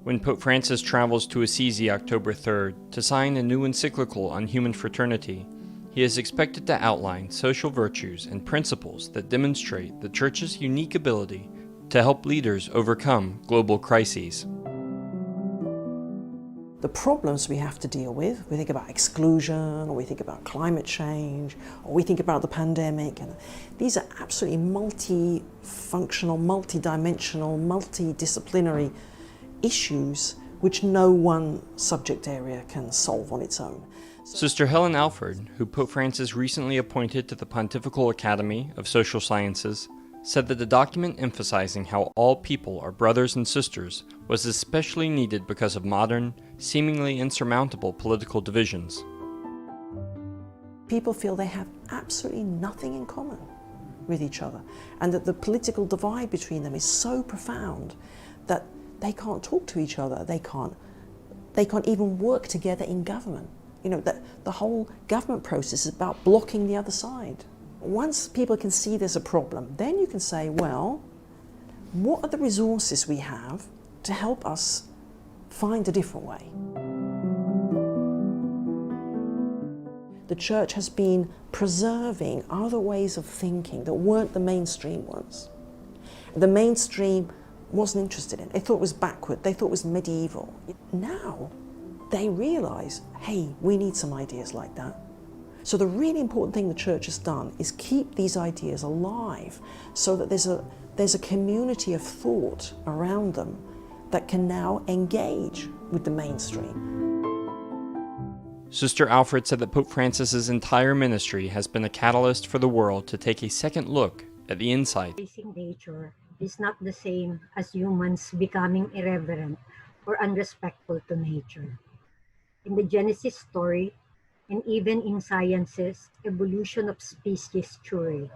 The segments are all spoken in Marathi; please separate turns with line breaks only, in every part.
when Pope Francis travels to Assisi October 3rd to sign a new encyclical on human fraternity, he is expected to outline social virtues and principles that demonstrate the Church's unique ability to help leaders overcome global crises.
The problems we have to deal with, we think about exclusion, or we think about climate change, or we think about the pandemic, and these are absolutely multifunctional, multidimensional, multidisciplinary issues which no one subject area can solve on its own.
Sister Helen Alford, who Pope Francis recently appointed to the Pontifical Academy of Social Sciences, said that the document emphasizing how all people are brothers and sisters was especially needed because of modern, seemingly insurmountable political divisions.
People feel they have absolutely nothing in common with each other, and that the political divide between them is so profound that they can't talk to each other, they can't even work together in government. You know, that the whole government process is about blocking the other side. Once people can see there's a problem, then you can say, well, what are the resources we have to help us find a different way? The Church has been preserving other ways of thinking that weren't the mainstream ones. The mainstream wasn't interested in it. They thought it was backward, they thought it was medieval. Now, they realize, hey, we need some ideas like that. So the really important thing the Church has done is keep these ideas alive so that there's a community of thought around them that can now engage with the mainstream.
Sister Alford said that Pope Francis's entire ministry has been a catalyst for the world to take a second look at the inside.
Facing nature is not the same as humans becoming irreverent or unrespectful to nature. In the Genesis story, and even in science's evolution of species theory,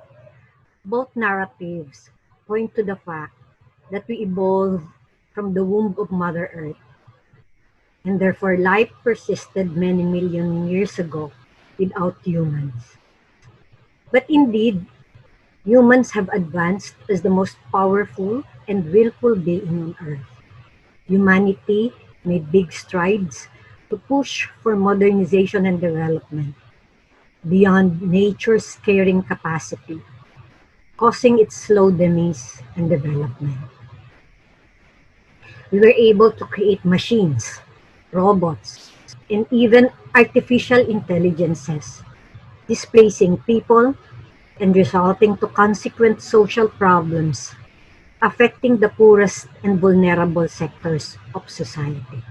both narratives point to the fact that we evolved from the womb of Mother Earth, and therefore life persisted many million years ago without humans. But indeed, humans have advanced as the most powerful and willful being on Earth. Humanity made big strides to push for modernization and development beyond nature's carrying capacity, causing its slow demise and development. We were able to create machines, robots, and even artificial intelligences, displacing people and resulting to consequent social problems affecting the poorest and vulnerable sectors of society.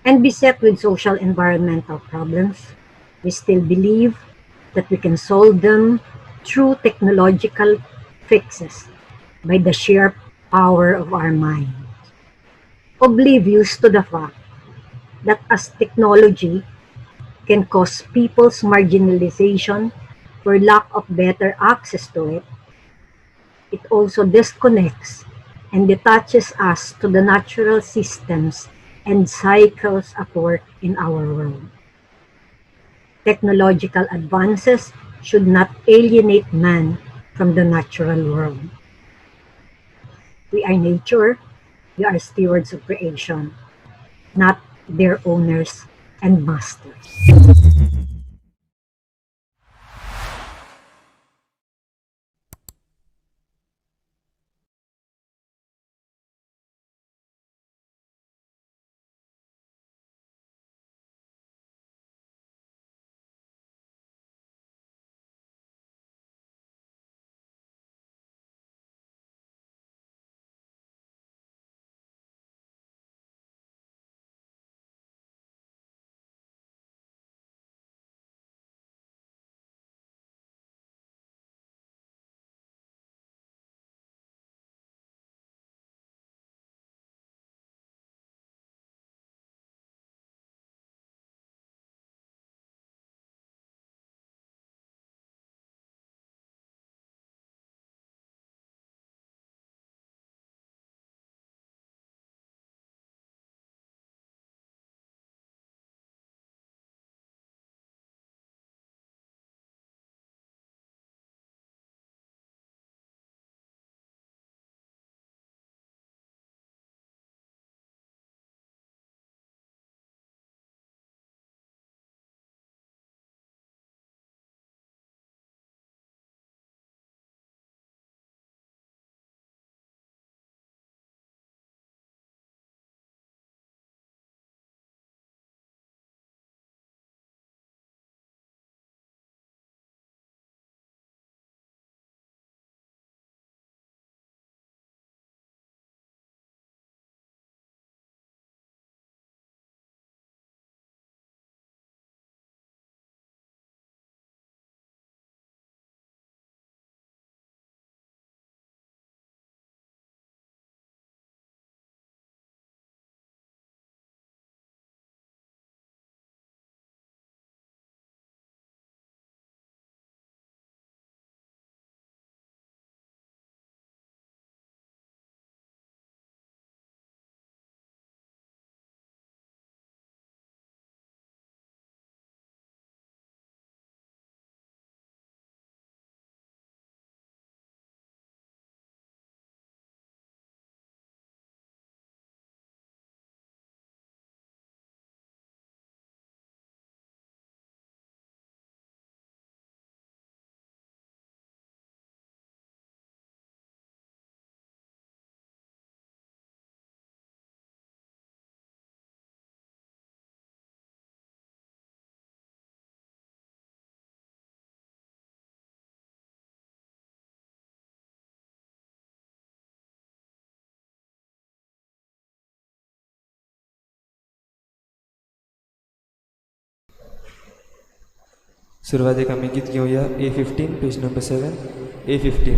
And beset with social environmental problems, we still believe that we can solve them through technological fixes by the sheer power of our mind. Oblivious to the fact that as technology can cause people's marginalization for lack of better access to it, it also disconnects and detaches us to the natural systems and cycles at work in our world. Technological advances should not alienate man from the natural world. We are nature, we are stewards of creation, not their owners and masters.
सुरवातेक आमी गीत घेवया A15 page number 7 A15.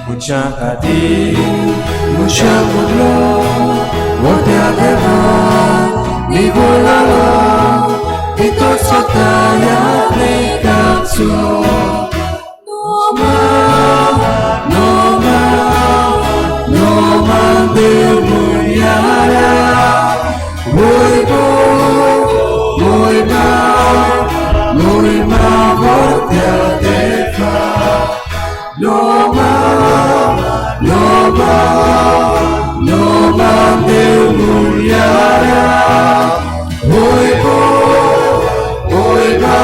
Mucha Kati, mucha Mudlo, Wote Adeva, Nigolalo, Ito Sotaya Nekatsu, Noma, Noma, Noma de Muyara, Muibo, Muiba, Muiba, Wote Adeva, Noma, Noma, Noma de Muyara, Muibo, Muiba,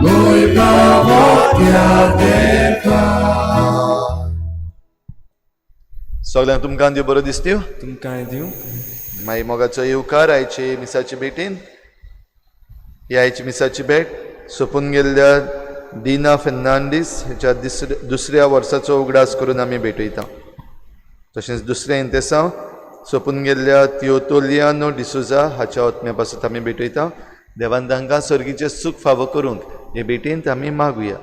Muiba, Wote Adeva.
सगळ्यांक तुमकां देव बरो दिसत्यो.
तुमकां दिवं.
मागीर मोगाचो येवकार आयचे मिसाचे भेटीन. ही आयची मिसाची भेट सोंपून गेल्ल्या डिना फेर्नांडीस हेच्या दुसऱ्या वर्साचो उगडास करून आमी भेटयता. तशेंच दुसरें इंतेसांव सोंपून गेल्ल्या तियोतोलियानो डिसोजा हाच्या आत्म्या पासत आमी भेटयता. देवान तांकां सर्गीचें सूख फावो करूंक हे भेटींत आमी मागुया.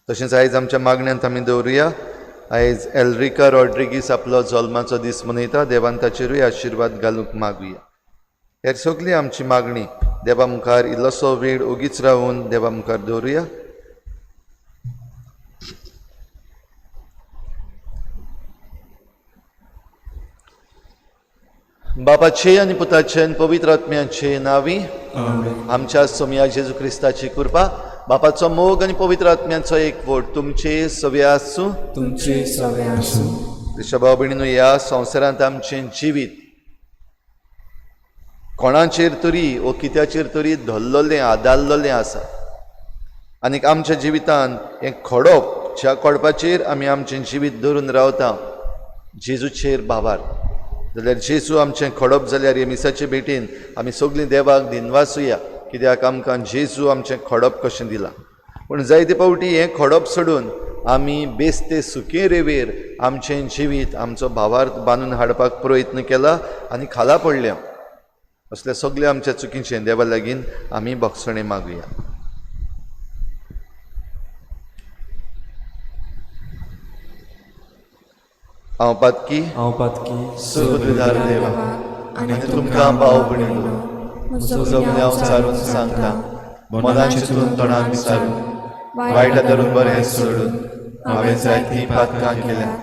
तशेंच आयज आमच्या मागण्यांत आमी दवरुया. आयज एल्रिका रॉड्रिगीस आपलो जल्माचो दीस मनयता. देवान ताचेरूय आशिर्वाद घालूंक मागुया. हेर सगळी आमची मागणी देवा मुखार इल्लोसो वेळ ओगीच रावून देवा मुखार दवरुया. बापाचे आनी पुताचे आनी पवित्र आत्म्याचे नांवी आमच्या सोम्या जेजू क्रिस्ताची कृपा, बापाचो मोग आनी पवित्र आत्म्याचो एकवट तुमचे सवे आसूं.
तुमचे सवे आसूं.
दिशा भाव भयणीनो, ह्या संवसारांत आमचें जिवीत कोणाचेर तरी वो कित्याचेर तरी धरलेलें आदारलेलें आसा. आनीक आमच्या जिवितांत हें खोडप, ज्या खोडपाचेर आमी आमचें जिवीत धरून रावता जेजूचेर बाबार, जाल्यार जेजू आमचें खोडप जाल्यार हे मिसाचे भेटीन आमी सगळीं देवाक दिनवासुया. कित्याक आमकां जेजू आमचें खोडप कशें दिलां. पूण जायते फावटी हें खोडप सोडून आमी बेस्ते सुखे रेवेर आमचें जिवीत आमचो भावार्थ बांदून हाडपाक प्रयत्न केला आनी खाला पडल्या. असल्या सगळ्या आमच्या चुकीचें देवा लागीं आमी भोगसणे मागुया. हांव पातकी सुखदार देवा आनी तुमकां भाव भयणीनो, सगळें हांव सारून सांगता. मनान चिंतून तोंडान विचारून वायटा धरून बरें सोडून हांवें जायतीं पातकां केल्यात.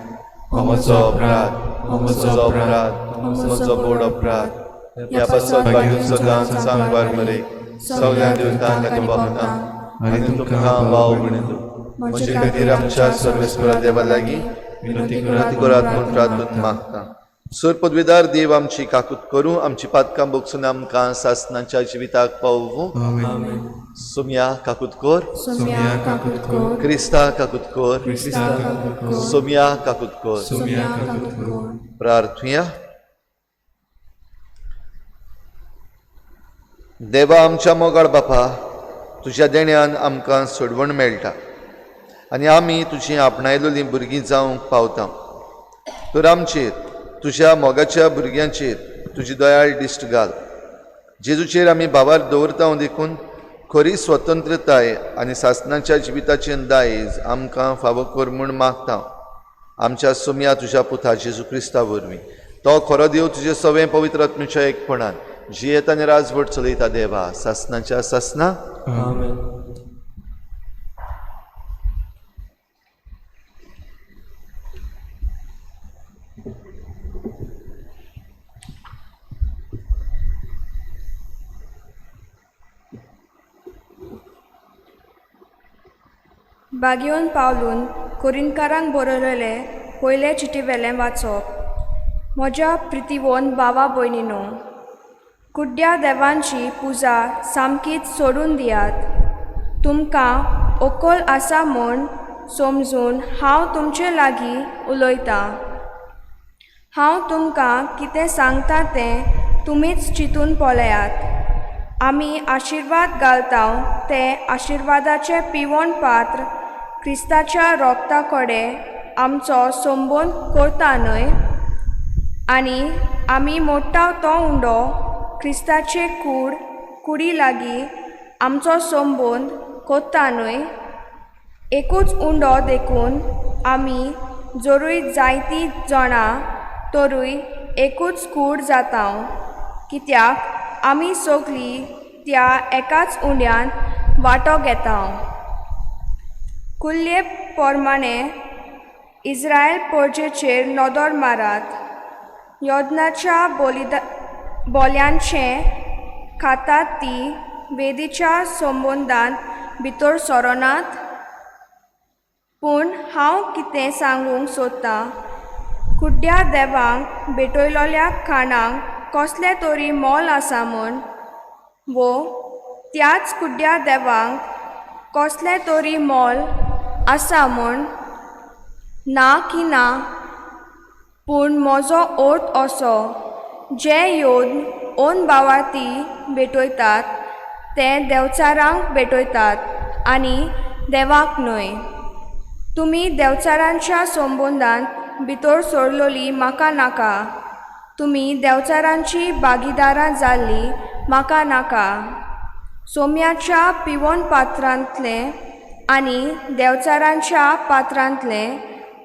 हो म्हजो अपराध, हो म्हजो अपराध, हो म्हजो बोड अपराध. ह्या पासत भाग्यून सदांच सांगवार मरे सगळ्या देवतांक आनी भक्तांक आनी तुमकां भाव भयणीनो, म्हजे खातीर आमच्या सर्वेस्परा देवा लागीं विनंती करात म्हूण प्रार्थून मागता. सर पदवीदार देव आमची काकूत करूं, आमची पातकां भोगसून आमकां सासणाच्या जिविताक पावूं. सोम्या काकूत कोर, क्रिस्ता काकूत कोर, सोम्या काकूत कोर. प्रार्थुया. देवा आमच्या मोगाळ बापा, तुज्या देण्यान आमकां सोडवण मेळटा आनी आमी तुजी आपणायलेलीं भुरगीं जावंक पावता. तर आमचेर, तुज्या मोगाच्या भुरग्यांचेर तुजी दयाळ दिश्ट घाल. जेजूचेर आमी भावार दवरता देखून खरी स्वतंत्रताय आनी सासणाच्या जिविताचें दायज आमकां फावो कर म्हूण मागता. आमच्या सोम्या तुज्या पुता जेजू क्रिस्ता वरवीं. तो खरो देव तुजे सवें पवित्र आत्म्याच्या एकपणान जियेत आनी राजवट चलयता देवा सासणाच्या सासना.
बागेवन पावलून कोरिंदकारांक बरयलेले पयले चिटीवेलें वाचप. म्हज्या प्रितीवोन भावा भयणीनो, कुड्ड्या देवांची पुजा सामकीच सोडून दियात. तुमकां ओकोल आसा म्हूण समजून हांव तुमचे लागीं उलयतां. हांव तुमकां कितें सांगता तें तुमीच चिंतून पळयात. आमी आशिर्वाद घालता ते आशिर्वादाचे पिवण पात्र क्रिस्ताच्या रोगता कडेन आमचो संबंद करता न्हय आनी आमी मोडटा तो उंडो क्रिस्ताचे कुडी लागीं आमचो संबंद करता न्हय एकूच उंडो देखून आमी जोरूय जायतीं जाणां तरूय एकूच कूड जाता कित्याक आमी सगळीं त्या एकाच उंड्यान वांटो घेता कुल्ले पोरमाणे इस्रायल परजेचेर नदर मारात योदनाच्या बोल्यांचें खातात ती वेदीच्या संबंदांत भितर सरोनात पूण हांव कितें सांगूंक सोदतां कुड्ड्या देवांक भेटयलोल्या खाणांक कसलें तरी मोल आसा म्हूण वो त्याच कुड्ड्या देवांक कसलें तरी मोल आसा म्हूण ना की ना पूण म्हजो अर्थ असो जे योद ओन भावार्थी भेटयतात ते देवचारांक भेटयतात आनी देवाक न्हय तुमी देवचारांच्या संबंदांत भितर सरलोली म्हाका नाका तुमी देवचारांची भागीदारां जाल्ली म्हाका नाका सोम्याच्या पिवण पात्रांतले आनी देवचारांच्या पात्रांतले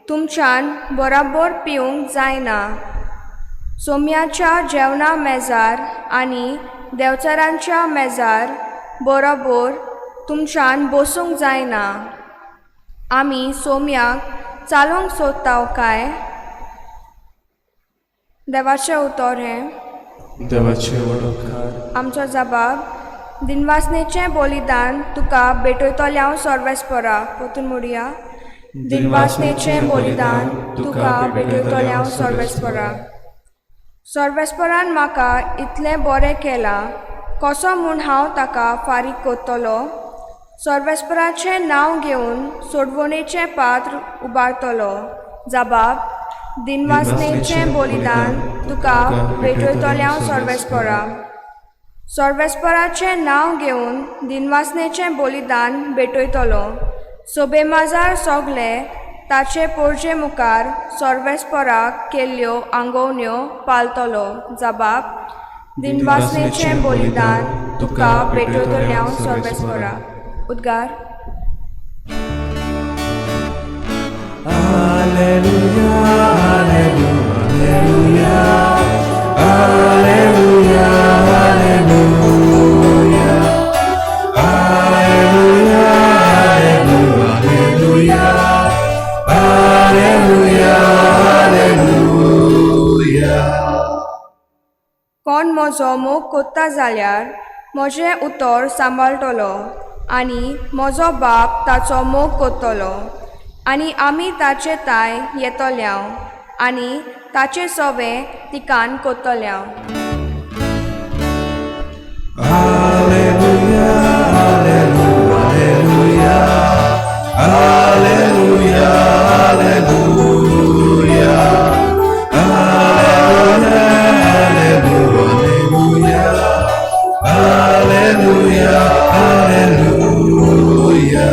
तुमच्यान बराबर पिवंक जायना सोम्याच्या जेवणा मेजार आनी देवचारांच्या मेजार बरोबर तुमच्यान बसूंक जायना आमी सोम्याक चालोवंक सोदता काय देवाचें उतर हें
देवाचे वडोदकार
आमचो जबाब दिनवासनेचें बलिदान तुका भेटयतल्या सर्वेस्परा पोतून मुडया दिनवासनेचें बलिदान तुका भेटयतल्या सर्वेस्परा सर्वेस्परान म्हाका इतलें बरें केलां कसो म्हूण हांव ताका फारीक करतलो सर्वेस्पराचें नांव घेवन सोडवणेचें पात्र उबारतलो जबाब दिनवासनेचें बलिदान तुका भेटयतल्या सर्वेस्परा सर्वेस्पराचें नांव घेवन दिनवासनेचें बलिदान भेटयतलो सोबेमाजार सोगले ताचे पोरजे मुखार सर्वेस्पराक केल्ल्यो आंगवण्यो पालतलो जबाब दिनवासनेचें बलिदान तुका भेटयतल्या सर्वेस्परा उद्गार
Alleluia, Alleluia, Alleluia, Alleluia, Alleluia, Alleluia, Alleluia, Alleluia.
कोण म्हजो मोग कोत्ता जाल्यार म्हजें उतर सांबाळटलो आनी म्हजो बाप ताचो मोग कोत्तलो आनी आमी ताचे ताय येतल्या आनी ताचे सवें तिकान कोत्तल्या
Alleluia, Alleluia, Alleluia, Alleluia, Alleluia, Alleluia, Alleluia.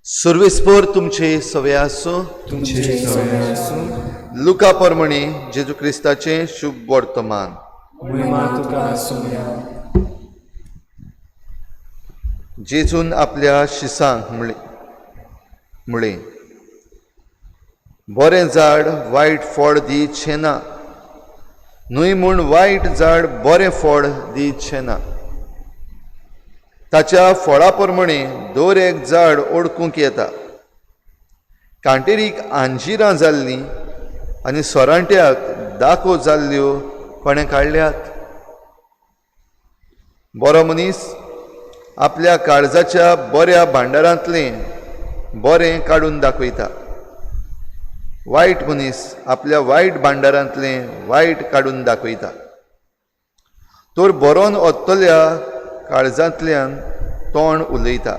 सर्वेस्पर तुमचे सवे आसूं
तुमचे सवे आसूं
लुका परमणी जेजू क्रिस्ताचें शुभ वर्तमान
महिमा तुका आसूं
जेजून आपल्या शिसांक म्हळें बरें झाड वायट फळ दितशें ना न्हय म्हूण वायट झाड बरें फळ दितशें ना ताच्या फळा प्रमाणे दर एक झाड ओळखूंक येता कांटेरीक आंजिरां जाल्लीं आनी सोरांट्याक दाखो जाल्ल्यो कोणें काडल्यात बरो मनीस आपल्या काळजाच्या बऱ्या भांडारांतलें बरें काडून दाखयता वायट मनीस आपल्या वायट भांडारांतलें वायट काडून दाखयता तर बरोन ओत्तल्या काळजांतल्यान तोंड उलयता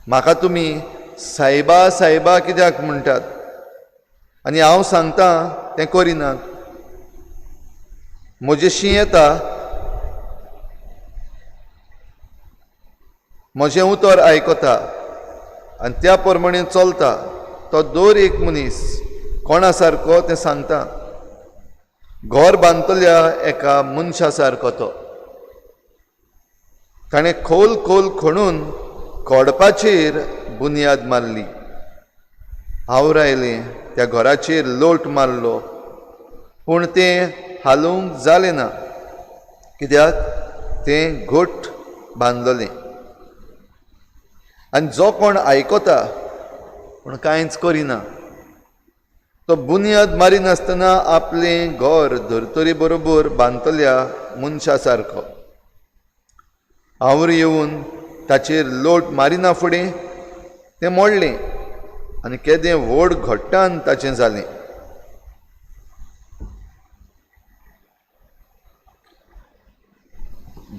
म्हाका तुमी सायबा सायबा कित्याक म्हणटात आनी हांव सांगतां तें करिनात म्हजेशी येता म्हजें उतर आयकता आनी त्या प्रमाणे चलता तो दर एक मनीस कोणा सारको तें सांगता. घर बांदतल्या एका मनशा सारको तो. ताणें खोल खोल खणून खोडपाचेर बुनयाद मारली. हांव आयलें त्या घराचेर लोट मारलो पूण तें हालूंक जालें ना कित्याक तें घोट बांदलोलें. आनी जो कोण आयकता पूण कांयच करिना तो बुनयाद मारिनासतना आपलें घर धर्तरी बरोबर बांदतल्या मनशा सारको. हांव येवन ताचेर लोट मारिना फुडें तें मोडलें आनी केदें व्हड घोट्टान ताचें जालें.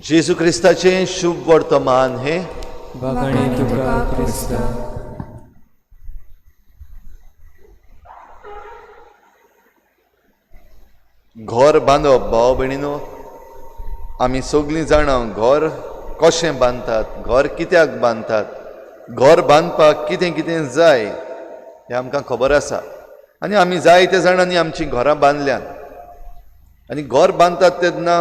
जेजू क्रिस्ताचें शुभ वर्तमान हे
वागणे तुका क्रिस्ता.
घर बांदप भाव भयणीनो, आमी सगळीं जाणां घर कशें बांदतात, घर कित्याक बांदतात, घर बांदपाक कितें कितें जाय हें आमकां खबर आसा. आनी आमी जायते जाणांनी आमचीं घरां बांदल्यात. आनी घर बांदतात तेन्ना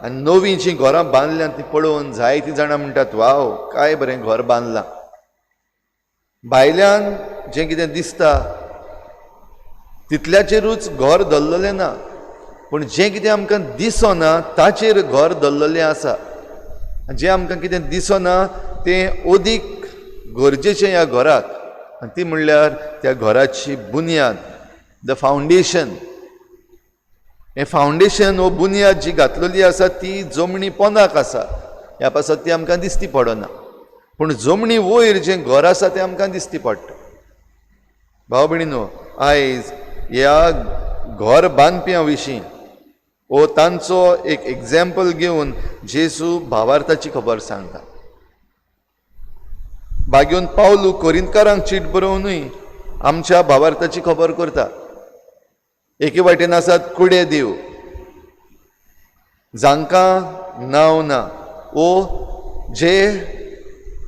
आनी नवीं जीं घरां बांदल्यात तीं पळोवन जायतीं जाणां म्हणटात वाव काय बरें घर बांदलां. भायल्यान जें कितें दिसता तितल्याचेरूच घर दल्ललें ना, पूण जें कितें आमकां दिसना ताचेर घर दल्ललें आसा. जें आमकां कितें दिसना तें अदीक गरजेचें ह्या घराक, आनी ती म्हणल्यार त्या घराची बुनयाद, द फावंडेशन. हें फावंडेशन वो बुनयाद जी घातलेली आसा ती जमनी पोंदाक आसा. ह्या पासत ती आमकां दिसती पडना, पूण जमनी वयर जें घर आसा तें आमकां दिसती पडटा. भाव भयणीनो, आयज ह्या घर बांदप्या विशीं वो तांचो एक एग्जाम्पल घेवन जेजू भावार्थाची खबर सांगता. बागेवन पावलू कोरिंतकारांक चीट बरोवनूय आमच्या भावार्थाची खबर करता. एके वाटेन आसात कुडे देव, जांकां नांव ना, वो जे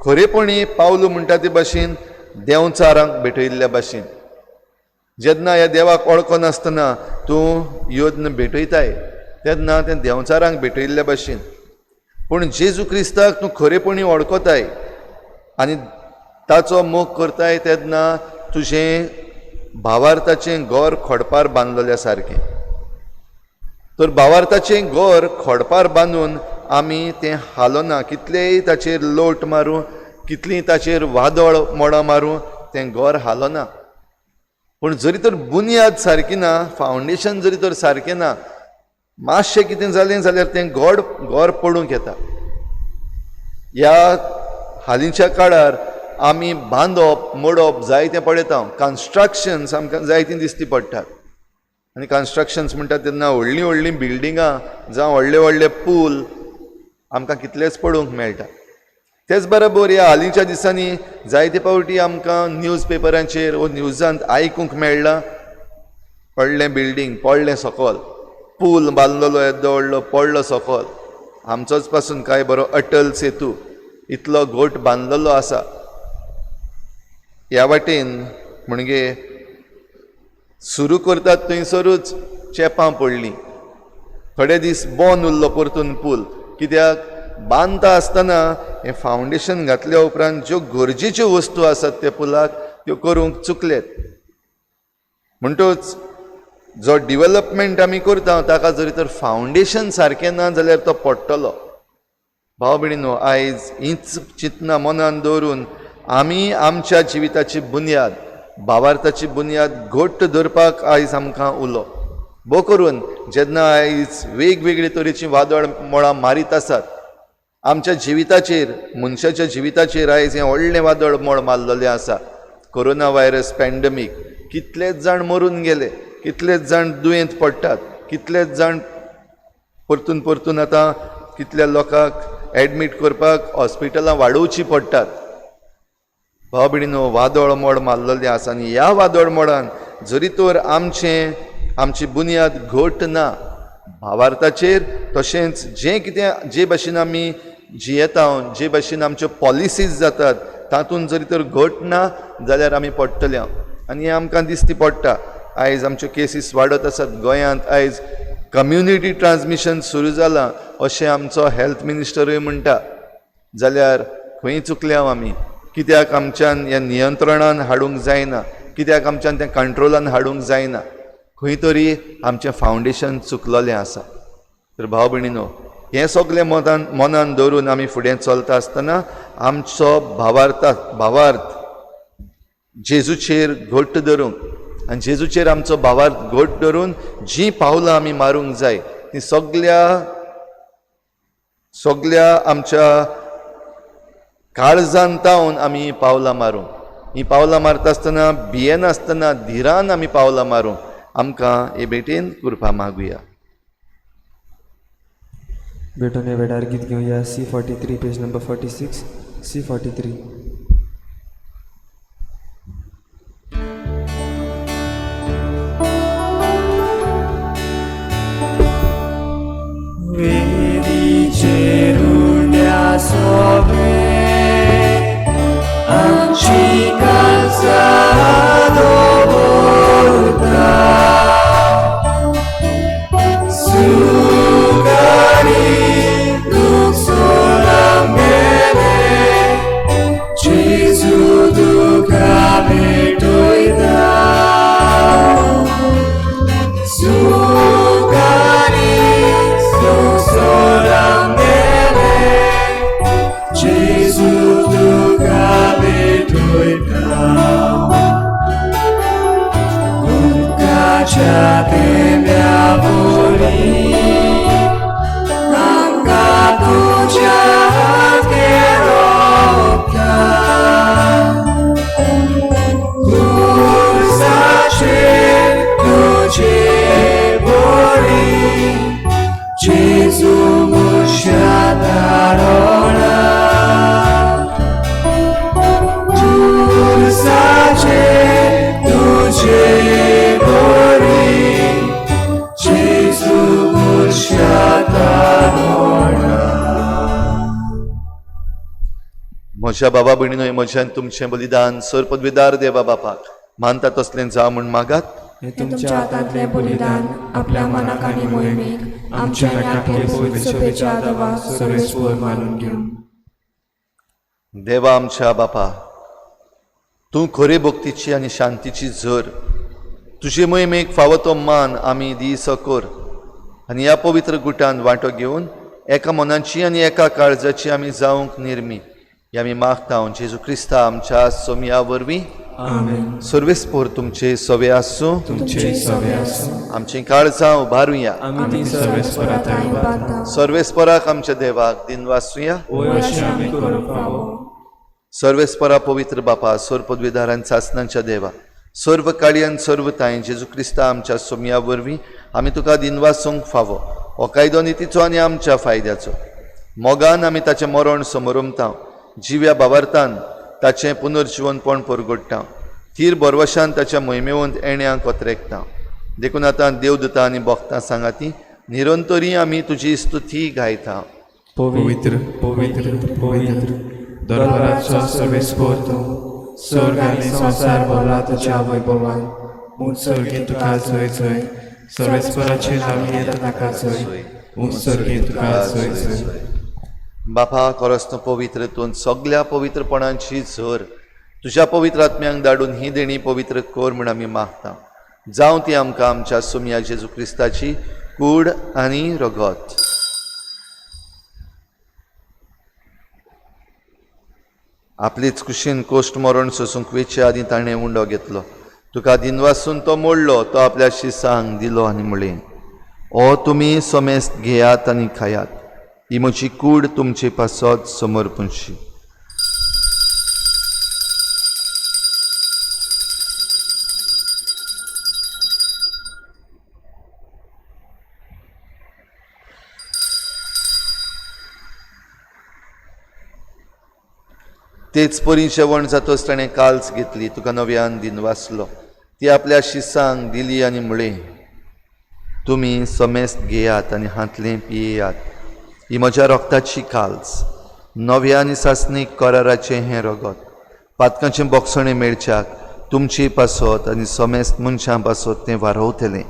खरेपणी पावलू म्हणटा ते भाशेन देंवचारांक भेटयल्ल्या भाशेन. जेन्ना ह्या देवाक वळखो नासतना तूं योद्न भेटयताय तेन्ना तें देंवचारांक भेटयल्ल्या भाशेन. पूण जेजू क्रिस्ताक तूं खरेपणी वळखताय आनी ताचो मोग करताय तेन्ना तुजें भावार्थाचें घर खोडपार बांदलेल्या सारकें. तर भावार्थाचें घर खोडपार बांदून आमी तें हालोना, कितलेय ताचेर लोट मारूं, कितलीं ताचेर वादळ मोडां मारूं, तें घर हालोना. पूण जरी तर बुनयाद सारकी ना, फावंडेशन जरी तर सारकें ना, मातशें कितें जालें जाल्यार तें घर पडूंक येता. ह्या हालींच्या काळार आमी बांदप मोडप जायतें पळयता. कन्स्ट्रक्शन्स आमकां जायतीं दिसती पडटात. आनी कन्स्ट्रक्शन्स म्हणटा तेन्ना व्हडलीं व्हडलीं बिल्डिंगां जावं व्हडले व्हडले पूल आमकां कितलेच पळोवंक मेळटा. तेच बरोबर ह्या हालींच्या दिसांनी जायते फावटी आमकां न्यूज पेपरांचेर वो न्यूजांत आयकूंक मेळ्ळां व्हडलें बिल्डींग पडलें सकयल, पूल बांदलेलो येदो व्हडलो पडलो सकयल. आमचोच पासून काय बरो अटल सेतू इतलो घोट बांदलेलो आसा. ह्या वाटेन म्हणजे सुरू करतात थंयसरूच चेपां पडलीं. थोडे दीस बंद उरलो परतून पूल, कित्याक बांदता आसतना हें फावंडेशन घातल्या उपरांत ज्यो गरजेच्यो वस्तू आसात त्या पुलाक त्यो करूंक चुकलेत. म्हणटूच जो डिवेलपमेंट आमी करता ताका जरी तर फावंडेशन सारकें ना जाल्यार तो पडटलो. भाव भयणीनो, आयज हीच चिंतना मनान दवरून आमी आमच्या जिविताची बुनयाद, भावार्थाची बुनयाद घट्ट धरपाक आयज आमकां उलो. भोव करून जेन्ना आयज वेगवेगळे तरेचीं वादळ मोडां मारीत आसात आमच्या जिविताचेर, मनशाच्या जिविताचेर आयज हें व्हडलें वादळ मोड मारलेलें आसा. कोरोना व्हायरस पॅन्डमीक, कितलेच जाण मरून गेले, कितलेच जाण दुयेंत पडटात, कितलेच जाण परतून परतून आतां कितल्या लोकांक एडमीट करपाक हॉस्पिटलां वाडोवचीं पडटात. भाव भयणीनो, वादळ मोड मारलेलें आसा. आनी ह्या वादळ मोडान जरी तर आमची बुनयाद घट ना भावार्थाचेर, तशेंच जे भाशेन आमी जी येता जे भाशेन आमच्यो पॉलिसीज जातात तातूंत जरी तर घट ना जाल्यार आमी पडटले आनी आमकां दिसती पडटा. आयज आमच्यो केसीस वाडत आसात गोंयांत. आयज कम्युनिटी ट्रान्समिशन सुरू जालां अशें आमचो हेल्थ मिनिस्टरूय म्हणटा. जाल्यार खंय चुकल्या आमी? कित्याक आमच्यान हें नियंत्रणान हाडूंक जायना? कित्याक आमच्यान तें कंट्रोलान हाडूंक जायना? खंय तरी आमचें फावंडेशन चुकलोलें आसा. तर भाव भयणीनो, हें सगळें मनान दवरून आमी फुडें चलता आसतना आमचो भावार्थ जेजूचेर घट्ट धरूंक आनी जेजूचेर आमचो भावार्थ घट्ट धरून जीं पावलां आमी मारूंक जाय तीं सगळ्या आमच्या काळजान तावन आमी पावलां मारूंक. हीं पावलां मारता आसतना भियेनासतना धिरान आमी पावलां मारूंक आमकां हे भेटेन कृपा मागुया.
भेटून हे वेळार गीत घेवया C43 पेज नंबर 46. C43.
वेदीचेर उरल्या सोबे आमची काळजां दवरता. सूख आनी दूख सोरांग गेले जेजू तुका भेटयता. सूख आनी दूख सोरांग गेले जेजू तुका भेटयता. उदकाच्या तेंब्या वरी आमकां तुज्या हातेरोप्या. क्रूसाचेर तुजे बळी जेजू म्हज्या दारोणा. क्रूसाचेर तुजे बळी जेजू म्हज्या दारोणा.
म्हज्या बाबा भयणीनो, म्हज्यान तुमचें बलिदान सर पदवीदार देवा बापाक मानता तसलें जावं म्हूण मागात.
हे
तुमच्या हातांतलें बलिदान आपल्या मनाक आनी मोहिमेक आमच्या नाट्य पवित्र सभेच्या आदवा सर्वेस्वर मानून घेवन.
देवा आमच्या बापा, तूं खरे भक्तीची आनी शांतीची झर. तुजे मोहिमेक फावो तो मान आमी दीस कर आनी ह्या पवित्र गुटान वांटो घेवन एका मनाची आनी एका काळजाची आमी जावंक निर्मी हे आमी मागता जेजू क्रिस्ता आमच्या सोमया वरवीं.
आमेन.
सर्वेस्पोर तुमचे सवे आसूं.
तुमचे सवे आसूं.
आमची काळजां उबारुया.
आमी
सर्वेस्परांताय उबारता.
सर्वेस्पराक आमच्या देवाक दिनवासुया.
अशें आमी करूंक फावो.
सर्वेस्परा पवित्र बापा, सर पदवीदारां चाचणांच्या देवा, सर्व काळयान सर्व ताय जेजू क्रिस्ता आमच्या सोमया वरवीं आमी तुका दिनवासूंक फावो. हो कायदो नितीचो आनी आमच्या फायद्याचो. मोगान आमी ताचें मरण समोरमता. जिव्या भावार्थान ताचें पुनर्जीवनपण परगट्टा. थीर बरवशान ताच्या मोहिमेवंत येण्याक कोत्रेकता. देखून आतां देवदूतां आनी भक्तां सांगाती निरंतरी आमी तुजी स्तुती गायता.
पवित्र पवित्र पवित्र
दरबाराचो सर्वेस्पोर तूं. स्वर्ग आनी संवसार भरला तुज्या वैभवान. उत्सर्गीत तुका जय जय. सर्वेस्पराचेर आमी येता ताका जय. उत्सर्गीत तुका जय जय.
बापा, खरोच पवित्र तूं सगळ्या पवित्रपणांची झर तुज्या पवित्र आत्म्यांक धाडून ही देणी पवित्र कर म्हूण आमी मागता. जावं ती आमकां आमच्या सोमया जेजू क्रिस्ताची कूड आनी रगत. आपलीच कुशीन कोश्ट मरण सोसूंक वेचे आदी ताणें उंडो घेतलो. तुका दिनवासून तो मोडलो. तो आपल्या शिसांक दिलो आनी म्हळें, ओ तुमी सोमेस्त घेयात आनी खायात. ही म्हजी कूड तुमचे पासत समर्पणशी. तेच परी जेवण जातच ताणें काल्स घेतली. तुका नव्यान दिनवासलो. ती आपल्या शिसांक दिली आनी म्हळें, तुमी समेस्त घेयात आनी हातलें पियेयात. ही म्हज्या रोगताची काल्स. नव्या आनी सासणीक कराराचें हें रगत पातकांचें बोगसणें मेळच्याक तुमची पासत आनी समेस्त मनशां पासत तें वारवतलें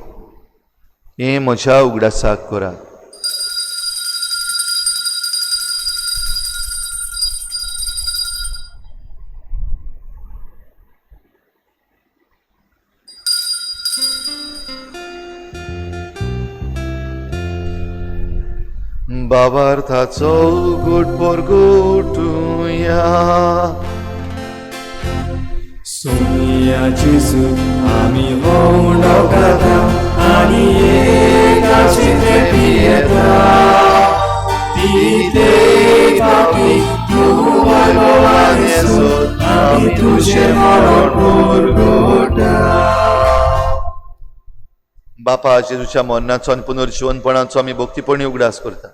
हें म्हज्या उगडासाक करात. बाबार्थाचो घोट परगोटुया.
सोनिया जेजू आमी वांगडा खाता आनी एकाची पियेता. ती ते पापी तूं वैभवान येसो आमी तुजें मरण परगोटा.
बापा जेजूच्या मरणाचो आनी पुनर्जीवनपणाचो आमी भक्तीपणी उगडास करता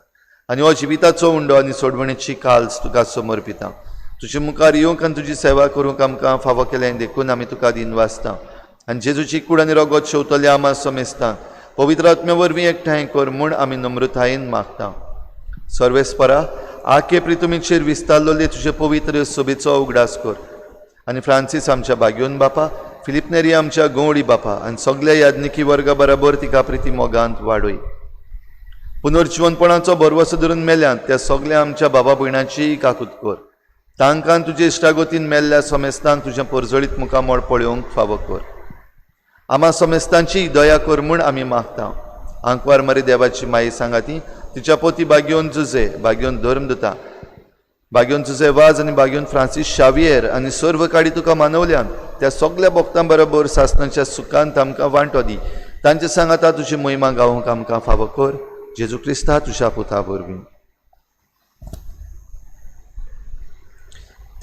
आनी हो जिविताचो उंडो आनी सोडवणेची काल्स तुका समर्पिता. तुजे मुखार येवंक आनी तुजी सेवा करूंक आमकां फावो केलें देखून आमी तुका दिन वाचता आनी जेजूची कूड आनी रगत शेवतले आमा समेस्तांक पवित्र आत्म्या वरवीं एकठांय कर म्हूण आमी नम्रतायेन मागता. सर्वेस्परा आखे प्रितुमीचेर विस्तारलोले तुजे पवित्र सोबेचो उगडास कर आनी फ्रांसीस आमच्या बागयोन बापा, फिलिप नेरी आमच्या गवळी बापा आनी सगळ्या याज्ञिकी वर्गा बराबर तिका प्रिती मोगांत वाडय. पुनर्जीवनपणाचो भरवसो धरून मेल्यांत त्या सगळ्या आमच्या बाबा भयणांची काकूत कर. तांकां तुजे इश्टागतीन मेल्ल्या समेस्तांक तुजें परजळीत मुखामळ पळोवंक फावो कर. आमा समेस्तांची दया कर म्हूण आमी मागता. आंकवार मरे देवाची माई सांगाती तिच्या पोती बागयोन जुजे, बागयोन धर्मदता, बागयोन जुजे वाज आनी बागयोन फ्रांसीस शावियर आनी सर्व काडी तुका मानवल्यान त्या सगळ्या भक्तां बरोबर सासणाच्या सुखांत आमकां वांटो दी. तांचे सांगाता तुजी महिमा गावंक आमकां फावो कर. जेजू क्रिस्ता तुज्या पुता वरवीं.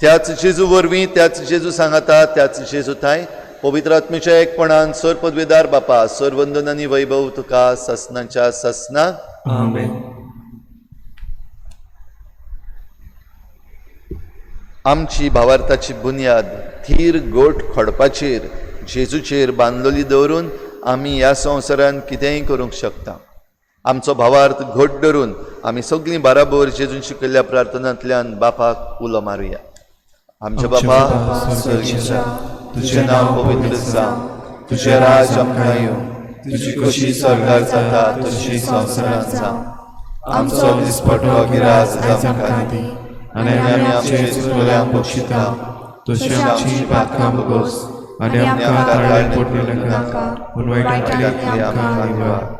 त्याच जेजू वरवीं, त्याच जेजू सांगाता, त्याच जेजू थाय पवित्र आत्मेच्या एकपणान सर पदवेदार बापा, सर वंदन आनी वैभव तुका ससनाच्या ससना.
आमेन.
आमची भावार्थाची बुन्याद थीर गोट खडपाचेर जेजूचेर बांदलोली दवरून आमी ह्या संवसारान कितेंय करूंक शकता. आमचो भावार्थ घट धरून आमी सगळीं बराबर जेजून शिकयल्ल्या प्रार्थनांतल्यान बापाक उलो मारुया. आमचे बापा सर्गीच्या, तुजें नांव पवित्र जावं, तुजें राज आमकां येवं, तुजी कशी स्वर्गार जाता तशी संवसारांत जावं. आमचो दिसपटो गिरास आमकां दी
आनी आमी आमचे चुकल्यांक बक्षिता तशी आमची पातकां बगोस आनी आमकां ताळ्यार पडूं नाका पूण वायटांतली आमकां निवार.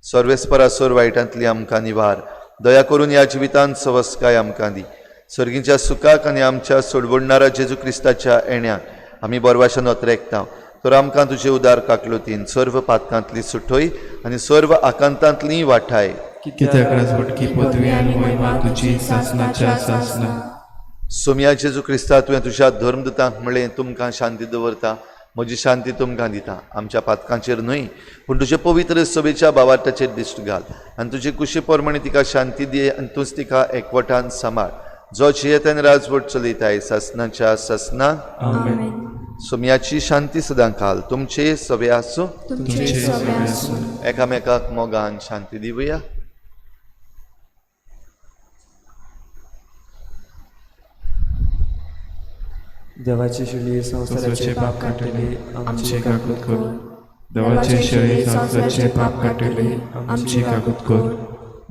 सर्वेस्परा सोर वायटांतली आमकां निवार. दया करून ह्या जिवितांत सवस्काय आमकां दी. सर्गीच्या सुखाक आनी आमच्या सोडवडणारा जेजू क्रिस्ताच्या येण्याक आमी बरवाशान वतरेकता. तर आमकां तुजे उदार काकलुतीन सर्व पातकांतली सुटोय आनी सर्व आकांतांतली वाठाय.
कित्याक राजवटकी पदवी आनी महिमा तुजी सासनाच्या सासना.
सोम्या जेजू क्रिस्ता तुवें तुज्या धर्मदूतांक म्हणलें तुमकां शांती दवरता, म्हजी शांती तुमकां दिता. आमच्या पातकांचेर न्हय पूण तुजे पवित्र सोबेच्या भावार्थाचेर दिश्ट घाल आनी तुजे कुशी प्रमाणे तिका शांती दी आनी तूंच तिका एकवटान सांबाळ. जो जियेतान राजवट चलयताय सासनाच्या सासना. सोम्याची शांती सदां घाल. तुमचे सवे आसूं. एकामेकाक मोगान शांती दिवया.
देवाची शिडी संवसाराचे पाप काटले आमचे काकूत कर.
देवाचे शेळे संवसाराचे पाप काटले आमची काकूत कर.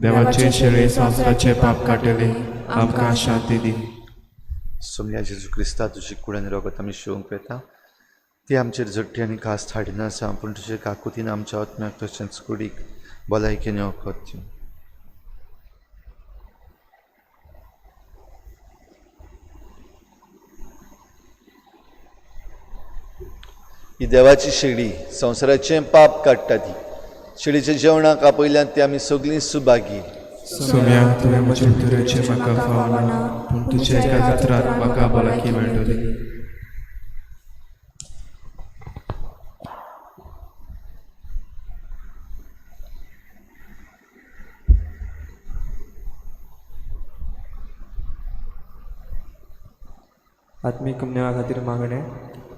देवाचे शेळे संवसाराचे पाप काटले आमकां शांती दी.
सोम्या जेजू क्रिस्ता तुजी कूड आनी रगत आमी शिवंक येता. ती आमचेर झट्टी आनी कास्त हाडिना आसा पूण तुजे काकुतीन आमच्या आत्म्याक तशेंच कुडीक भलायकेन वखद दिवं. ही देवाची शेळी संवसाराचें पाप काडटा ती. शेळीच्या जेवणाक आपयल्यान ती आमी सगळीं सुभागी.
सोम्या तुवें म्हज्या उतराचे म्हाका फावना पूण तुज्या एका कातरान म्हाका भलायकी मेळटली.
आत्मीक कमन्या खातीर मागणें.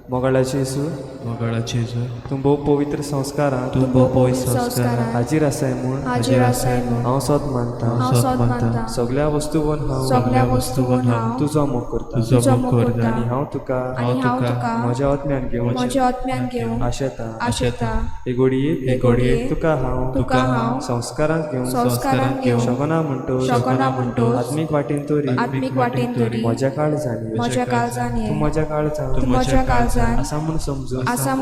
मोगाळाचे येसू
मोगाळाचे येसू
तूं भोव पवित्र संस्कारांत
तूं भोव पवित्र संस्कारांत
हाजीर आसाय म्हूण
हाजीर आसाय म्हूण
हांव सोत मानतां
हांव सोद मानतां
सगळ्या वस्तूंवर
सगळ्या वस्तूंवर हांव
तुजो मोग करता
तुजो मोग करता
आनी हांव तुका म्हज्या आत्म्यान घेवन
म्हज्या आत्म्यान घेवन
आशेतां
आशेतां
हे घडयेक
तुका हांव
संस्कारांत घेवन
संस्कारांत घेवन
शोभना म्हणटो आत्मीक वाटेन तरी म्हज्या काळजांनी
म्हज्या काळजांनी
तूं म्हज्या काळजांत
तूं म्हज्या काळजांत
आसा म्हूण समजून
हांव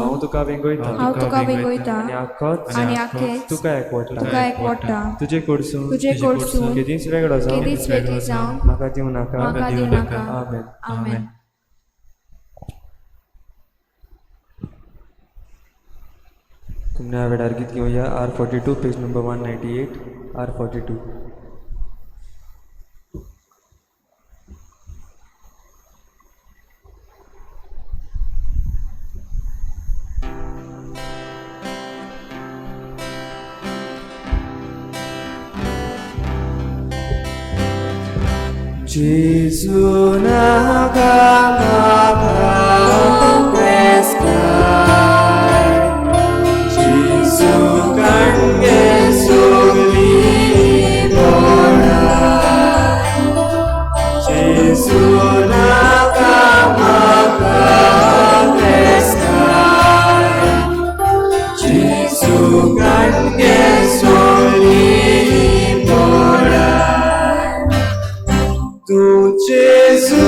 हांव तुका वेगळयता
हांव तुका वेगळयता
आनी आख्खोच
आनी आख्खेच
तुका एकवटा
तुका एकवटा
तुजे कडसून केदींच वेगळो
केदींच
जावन
वेगळी जावन
म्हाका दिवं नाका
म्हाका दिवं नाका
आमेन
आमेन.
तुमने वेळार गीत घेवया R42 page number 198 R42.
Jesu naga Jesu kange suli bora Jesu naga Jesu kange suli bora Tu Jesu,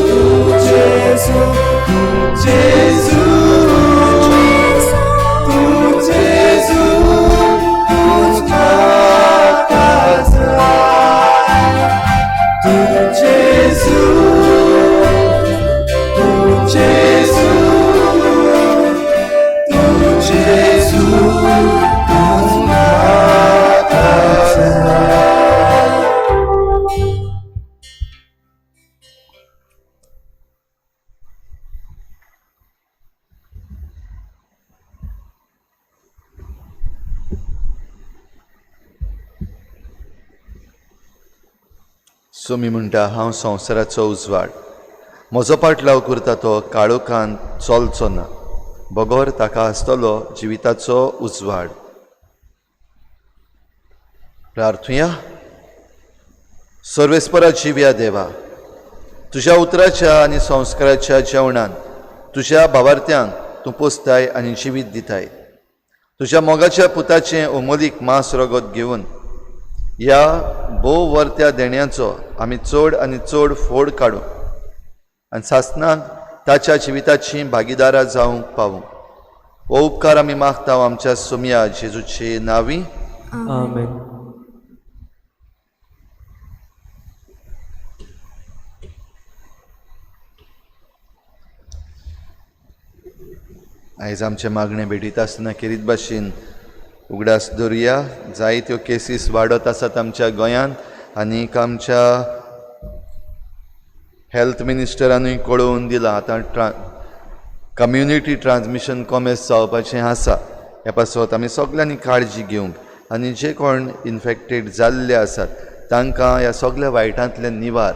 tu Jesu, tu Jesu, tu Jesu, tu Jesu, tu Jesu, tu Jesu,
सोमी म्हणटा हांव संवसाराचो उजवाड म्हजो पाटलाव करता तो काळोखांत चलचो ना बगोर ताका आसतलो जिविताचो उजवाड. प्रार्थुया. सर्वेस्परा जिव्या देवा, तुज्या उतराच्या आनी संस्काराच्या जेवणान तुज्या भावार्थ्यांक तूं पोसताय आनी जिवीत दिताय. तुज्या मोगाच्या पुताचें ओमोलीक मांस रगत घेवन ह्या भोव वर्त्या देण्याचो आमी चड आनी चड फोड काडूं आनी सासणाक ताच्या जिविताची भागीदारां जावंक पावूं. हो उपकार आमी मागता आमच्या सोम्या जेजूचे नांवी.
आमेन.
आयज आमचे मागणे भेटीत आसतना खेरीत भाशेन उगडास दवरया. जायत्यो केसीस वाडत आसात आमच्या गोंयांत आनीक आमच्या हेल्थ मिनिस्टरानूय कळोवन दिलां आतां कम्युनिटी ट्रान्समिशन कॉमेस जावपाचें आसा. हे पासत आमी सगल्यांनी काळजी घेवंक आनी जे कोण इन्फेक्टेड जाल्ले आसात तांकां ह्या सगळ्या वायटांतले निवार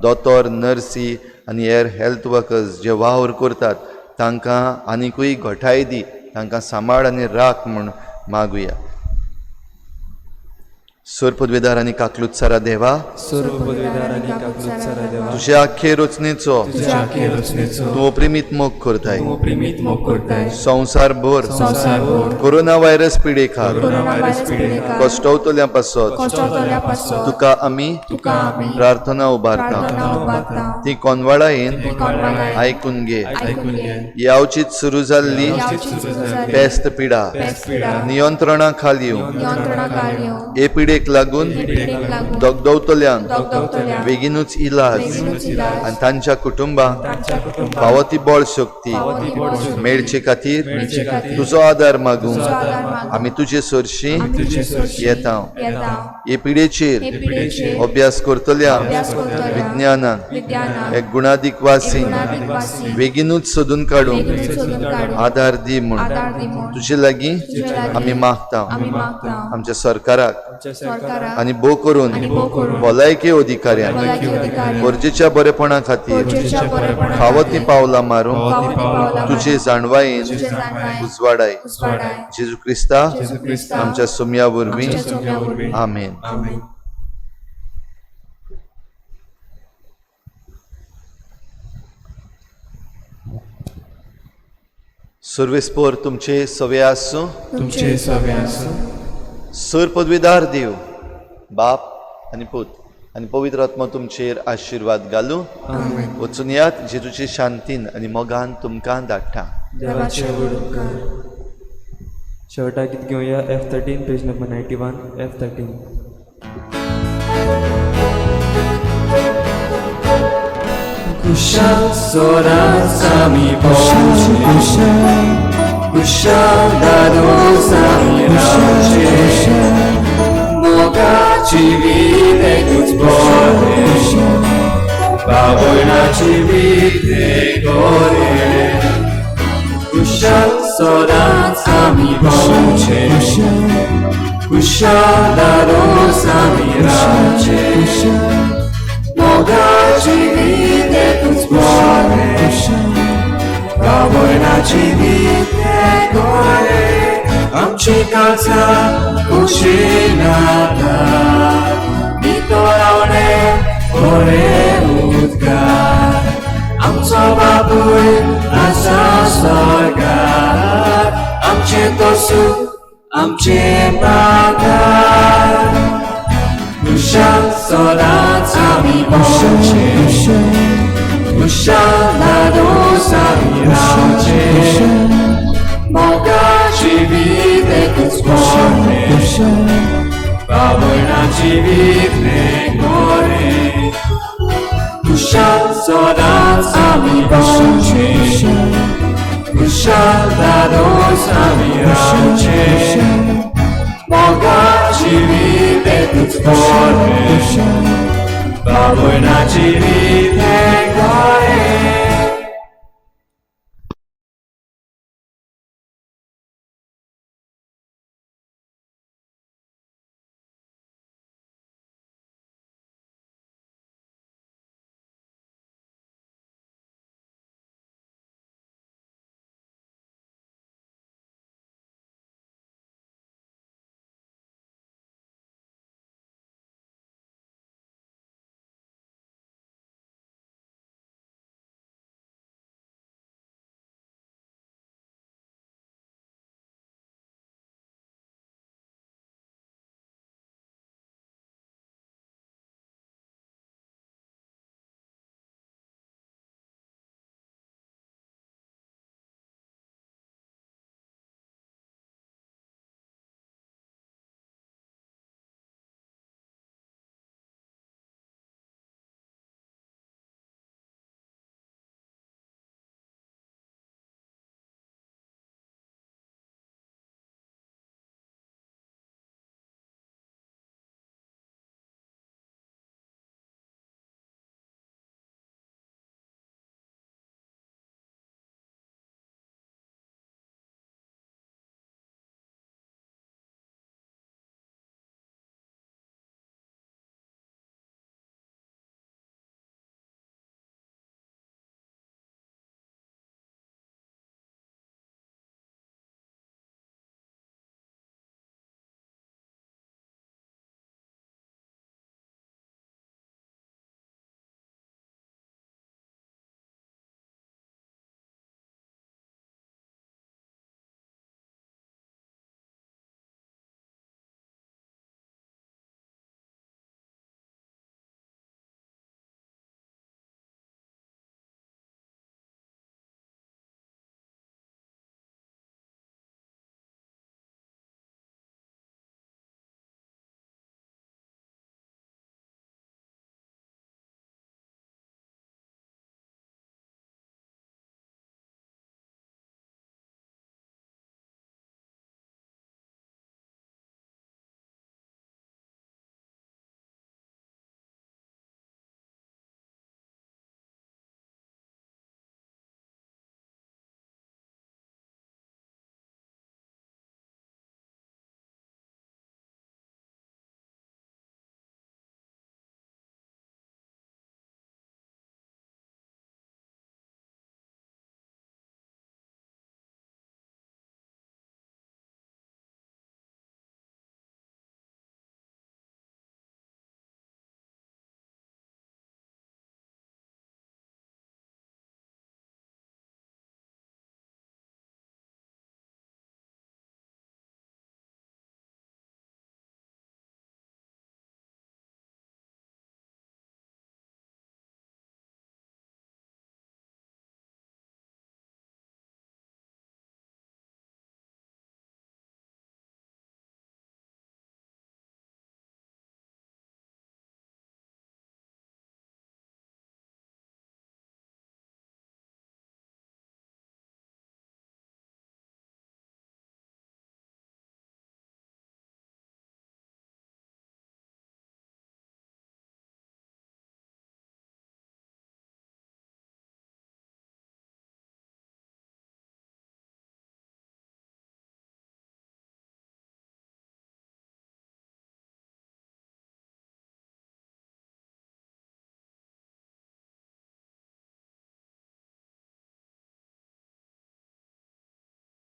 दोतोर नर्सी आनी हेर हेल्थ वर्कर्स जे वावर करतात तांकां आनिकूय घटाय दी, तांकां सांबाळ आनी राख म्हूण मागुया. सोर पदवेदार आनी काकलुत्सारा देवा, तुज्या आख्खे रचनेचो तूं अप्रिमीत मोग करताय. संवसार भर कोरोना व्हायरस पिडेखार कश्टवतल्या पासत तुका आमी प्रार्थना उबारता. ती कोनवाळा येन आयकून घे. यावचीत सुरू जाल्ली पेस्त पिडा नियंत्रणा खाली हे पिडेक लागून दोगदवतल्यांक बेगीनूच इलाज आनी तांच्या कुटुंबांक फावो ती बळ शक्ती मेळचे खातीर तुजो आदार मागूंक आमी तुजे सरशी येता. हे पिडेचेर अभ्यास करतल्यांक विज्ञानान एक गुणादीक वासी बेगीनूच सोदून काडूंक आदार दी म्हूण तुजे लागीं आमी मागता. आमच्या सरकाराक
सरकाराक
आनी भोव करून भलायकी अधिकाऱ्यांक
भलायकी अधिकाऱ्यांक
गरजेच्या बरेपणा खातीर
गरजेच्या बरेपणा
फावो ती पावलां मारूंक
फावो ती पावलां मारूंक
तुजे जाणवायेन
जाणवायेन
उजवाडाय
उजवाडाय
जेजू क्रिस्ता
जेजू क्रिस्ता
आमच्या सुम्या वरवीं
आमच्या सुम्या वरवीं
आमेन.
आमेन.
सर्वेस्पोर तुमचे सवे आसूं.
तुमचे सवे आसूं.
सर पदवीदार देव बाप आनी पूत आनी पवित्र आत्मा तुमचेर आशिर्वाद घालूं. वचून यात जेजूचे शांतीन आनी मोगान तुमकां धाडटा.
देवाचे उपकार.
शेवटा गीत घेवया F13 पेज नंबर 91 F13.
कुशल सोरास आमी पोवचे, कुशल दादोस आमी रावचे, मोगाची विदेकूच बरे, बाबोयणाची विदेक गोरे. कुशल सोरास आमी पोवचे, कुशल दादोस आमी रावचे, मोगाची विदेकूच बरे, बाबोयणाची विदेक गोरे. आमची काळजां उशिनाता, नितळावणे बरे उदगार. आमचो बापूय आसा स्वर्गार, आमचे तो सूख आमचे पागार. कुशल सदांच आमी पोवचे, कुशल दादोस आमी रावचे, मोगाची विदेकूच बरे, बाबोयणाची विदेक गोरे. कुशल सदांच आमी पोवचे, कुशल दादोस आमी रावचे, मोगाची विदेकूच बरे, बाबोयणाची विदेक गोरे.